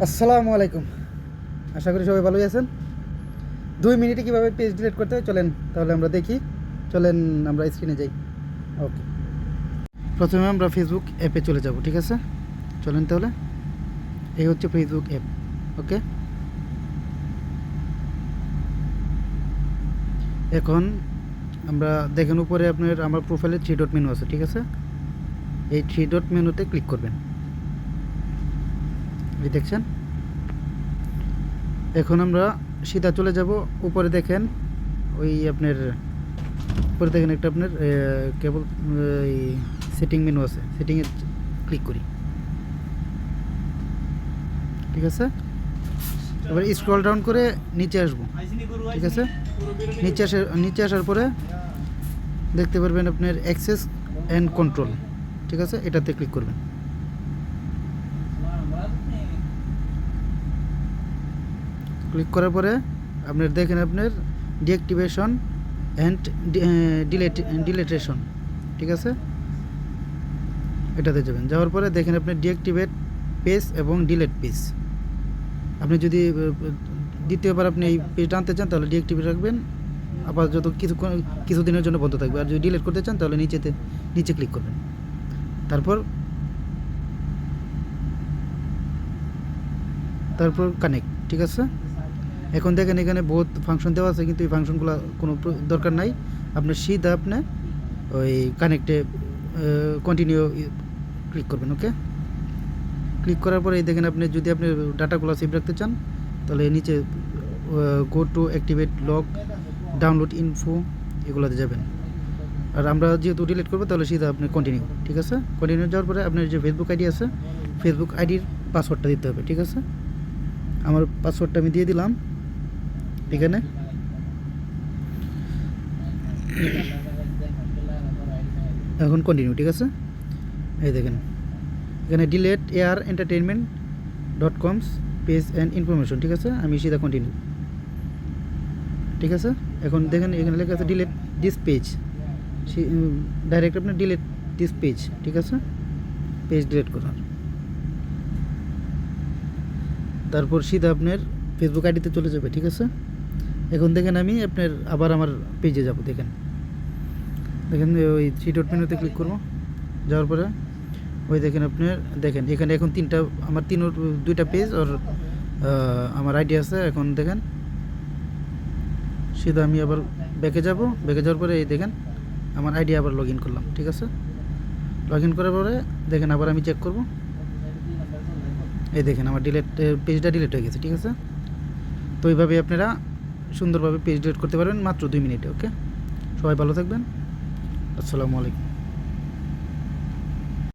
আসসালামু আলাইকুম। আশা করি সবাই ভালোই আছেন। 2 মিনিটে কীভাবে পেজ ডিলিট করতে হয় চলেন তাহলে আমরা দেখি। চলেন আমরা স্ক্রিনে যাই। ওকে, প্রথমে আমরা ফেসবুক অ্যাপে চলে যাব, ঠিক আছে? চলেন তাহলে, এই হচ্ছে ফেসবুক অ্যাপ। ওকে, এখন আমরা দেখেন উপরে আপনার আমার প্রোফাইলে 3 ডট মেনু আছে, ঠিক আছে? এই 3 ডট মেনুতে ক্লিক করবেন। এই দেখছেন, এখন আমরা সিধা চলে যাব। উপরে দেখেন ওই আপনার উপরে দেখেন একটা আপনার কেবল এই সেটিং মেনু আছে, সেটিংয়ে ক্লিক করি, ঠিক আছে? এবার স্ক্রল ডাউন করে নিচে আসবো, ঠিক আছে? নিচে আসার পরে দেখতে পারবেন আপনার অ্যাক্সেস অ্যান্ড কন্ট্রোল, ঠিক আছে? এটাতে ক্লিক করবেন। ক্লিক করার পরে আপনার দেখেন আপনার ডিঅ্যাক্টিভেশন অ্যান্ড ডিলেটেশন, ঠিক আছে? এটাতে যাবেন। যাওয়ার পরে দেখেন আপনি ডিঅ্যাক্টিভেট পেজ এবং ডিলেট পেজ। আপনি যদি দ্বিতীয়বার আপনি এই পেজটা আনতে চান তাহলে ডিঅ্যাক্টিভেট রাখবেন, আবার যত কিছুদিনের জন্য বন্ধ থাকবে। আর যদি ডিলিট করতে চান তাহলে নিচে ক্লিক করবেন। তারপর কানেক্ট, ঠিক আছে? এখন দেখেন এখানে বহুত ফাংশন দেওয়া আছে, কিন্তু এই ফাংশনগুলো কোনো দরকার নাই। আপনি সিধা আপনি ওই কানেক্টে কন্টিনিউ ক্লিক করবেন। ওকে, ক্লিক করার পরে এই দেখেন আপনি যদি আপনি ডাটাগুলো সেভ রাখতে চান তাহলে নিচে go to activate log download info এগুলোতে যাবেন। আর আমরা যেহেতু ডিলিট করবো তাহলে সিধা আপনি কন্টিনিউ, ঠিক আছে? কন্টিনিউ যাওয়ার পরে আপনার যে ফেসবুক আইডি আছে, ফেসবুক আইডির পাসওয়ার্ডটা দিতে হবে, ঠিক আছে? আমার পাসওয়ার্ডটা আমি দিয়ে দিলাম এখানে। এখন কন্টিনিউ, ঠিক আছে? এই দেখেন এখানে delete air entertainment .comes page and information, ঠিক আছে? আমি সিধা কন্টিনিউ, ঠিক আছে? এখন দেখেন এখানে লেখা আছে ডিলেট দিস পেজ, ডাইরেক্ট আপনি ডিলেট দিস পেজ, ঠিক আছে? পেজ ডিলিট করার তারপর সিধা আপনার ফেসবুক আইডিতে চলে যাবে, ঠিক আছে? এখন দেখেন আমি আপনার আবার আমার পেজে যাব। দেখেন ওই 3 ডট মেনুতে ক্লিক করবো। যাওয়ার পরে ওই দেখেন আপনার দেখেন এখানে এখন আমার 2টা পেজ আর আমার আইডি আছে। এখন দেখেন সিধা আমি আবার ব্যাকে যাব। ব্যাকে যাওয়ার পরে এই দেখেন আমার আইডি আবার লগ ইন করলাম, ঠিক আছে? লগ ইন করার পরে দেখেন আবার আমি চেক করব। এই দেখেন আমার পেজটা ডিলিট হয়ে গেছে, ঠিক আছে? তো এইভাবে আপনারা সুন্দরভাবে পেজ ডিলিট করতে পারবেন মাত্র 2 মিনিটে। ওকে, সবাই ভালো থাকবেন। আসসালামু আলাইকুম।